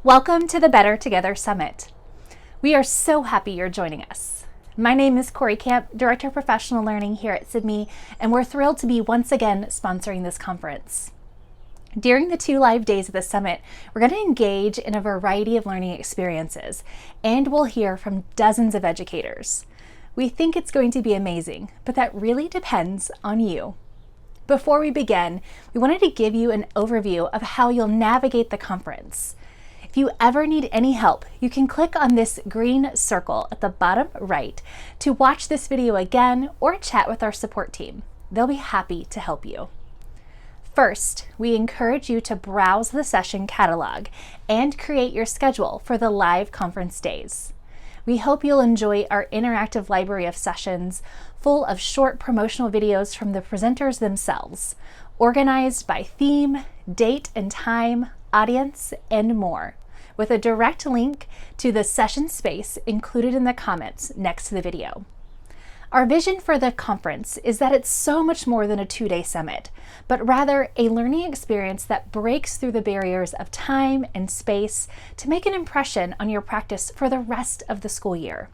Welcome to the Better Together Summit. We are so happy you're joining us. My name is Cory Camp, Director of Professional Learning here at Sibme, and we're thrilled to be once again sponsoring this conference. During the 2 live days of the summit, we're going to engage in a variety of learning experiences, and we'll hear from dozens of educators. We think it's going to be amazing, but that really depends on you. Before we begin, we wanted to give you an overview of how you'll navigate the conference. If you ever need any help, you can click on this green circle at the bottom right to watch this video again or chat with our support team. They'll be happy to help you. First, we encourage you to browse the session catalog and create your schedule for the live conference days. We hope you'll enjoy our interactive library of sessions full of short promotional videos from the presenters themselves, organized by theme, date and time, audience, and more, with a direct link to the session space included in the comments next to the video. Our vision for the conference is that it's so much more than a 2-day summit, but rather a learning experience that breaks through the barriers of time and space to make an impression on your practice for the rest of the school year.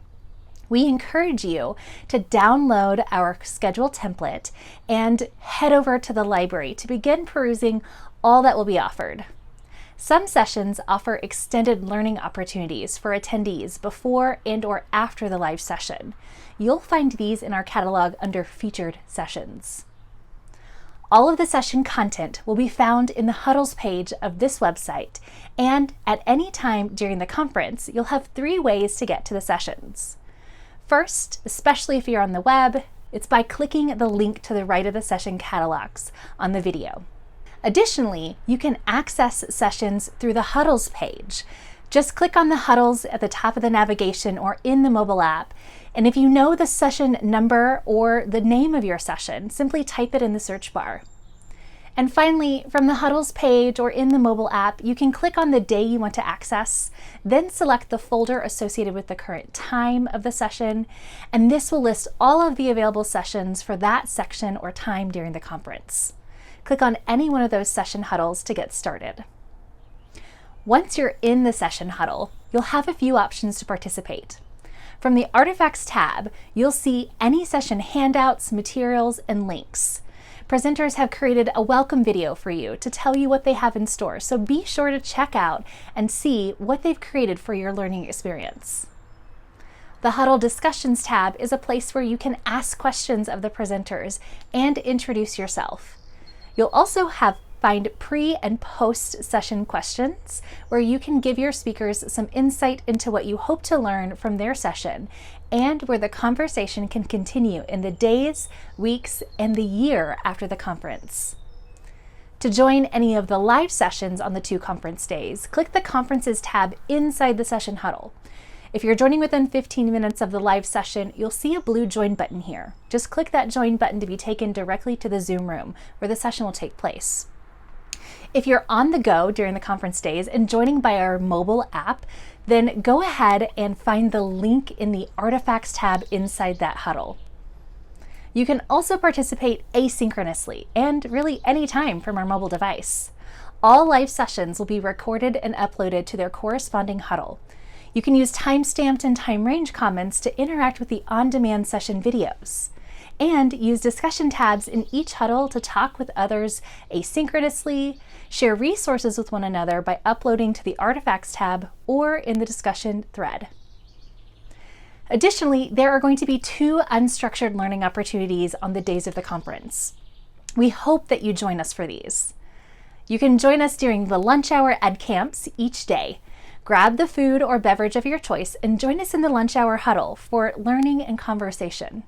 We encourage you to download our schedule template and head over to the library to begin perusing all that will be offered. Some sessions offer extended learning opportunities for attendees before and/or after the live session. You'll find these in our catalog under Featured Sessions. All of the session content will be found in the Huddles page of this website, and at any time during the conference, you'll have 3 ways to get to the sessions. First, especially if you're on the web, it's by clicking the link to the right of the session catalogs on the video. Additionally, you can access sessions through the Huddles page. Just click on the Huddles at the top of the navigation or in the mobile app, and if you know the session number or the name of your session, simply type it in the search bar. And finally, from the Huddles page or in the mobile app, you can click on the day you want to access, then select the folder associated with the current time of the session, and this will list all of the available sessions for that section or time during the conference. Click on any one of those session huddles to get started. Once you're in the session huddle, you'll have a few options to participate. From the Artifacts tab, you'll see any session handouts, materials, and links. Presenters have created a welcome video for you to tell you what they have in store, so be sure to check out and see what they've created for your learning experience. The Huddle Discussions tab is a place where you can ask questions of the presenters and introduce yourself. You'll also find pre- and post-session questions where you can give your speakers some insight into what you hope to learn from their session, and where the conversation can continue in the days, weeks, and the year after the conference. To join any of the live sessions on the 2 conference days, click the Conferences tab inside the session huddle. If you're joining within 15 minutes of the live session, you'll see a blue Join button here. Just click that Join button to be taken directly to the Zoom room where the session will take place. If you're on the go during the conference days and joining by our mobile app, then go ahead and find the link in the Artifacts tab inside that huddle. You can also participate asynchronously and really anytime from our mobile device. All live sessions will be recorded and uploaded to their corresponding huddle. You can use time-stamped and time-range comments to interact with the on-demand session videos, and use discussion tabs in each huddle to talk with others asynchronously, share resources with one another by uploading to the Artifacts tab or in the discussion thread. Additionally, there are going to be 2 unstructured learning opportunities on the days of the conference. We hope that you join us for these. You can join us during the lunch hour ed camps each day. Grab the food or beverage of your choice and join us in the lunch hour huddle for learning and conversation.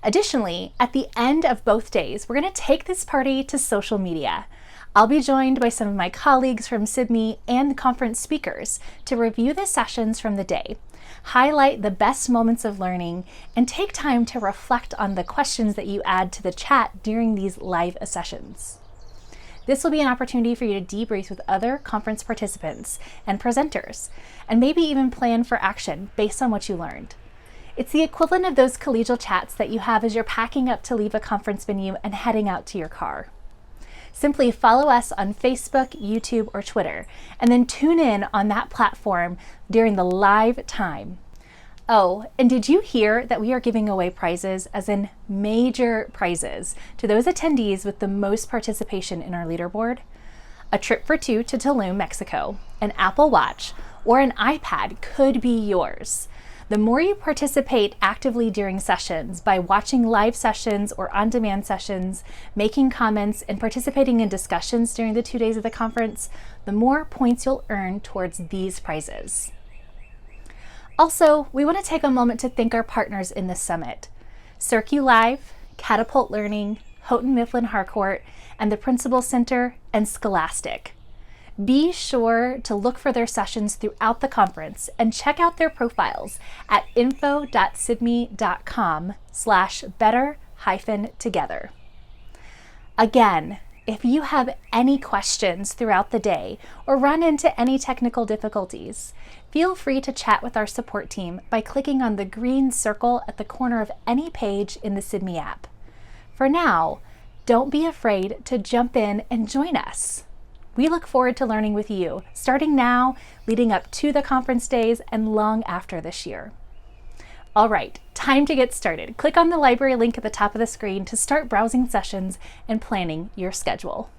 Additionally, at the end of both days, we're going to take this party to social media. I'll be joined by some of my colleagues from Sibme and the conference speakers to review the sessions from the day, highlight the best moments of learning, and take time to reflect on the questions that you add to the chat during these live sessions. This will be an opportunity for you to debrief with other conference participants and presenters, and maybe even plan for action based on what you learned. It's the equivalent of those collegial chats that you have as you're packing up to leave a conference venue and heading out to your car. Simply follow us on Facebook, YouTube, or Twitter, and then tune in on that platform during the live time. Oh, and did you hear that we are giving away prizes, as in major prizes, to those attendees with the most participation in our leaderboard? A trip for two to Tulum, Mexico, an Apple Watch, or an iPad could be yours. The more you participate actively during sessions by watching live sessions or on-demand sessions, making comments, and participating in discussions during the 2 days of the conference, the more points you'll earn towards these prizes. Also, we want to take a moment to thank our partners in this summit: CircuLive, Catapult Learning, Houghton Mifflin Harcourt, and the Principal Center, and Scholastic. Be sure to look for their sessions throughout the conference and check out their profiles at info.sibme.com/better-together. Again, if you have any questions throughout the day or run into any technical difficulties, feel free to chat with our support team by clicking on the green circle at the corner of any page in the Sibme app. For now, don't be afraid to jump in and join us. We look forward to learning with you, starting now, leading up to the conference days, and long after this year. All right, time to get started. Click on the library link at the top of the screen to start browsing sessions and planning your schedule.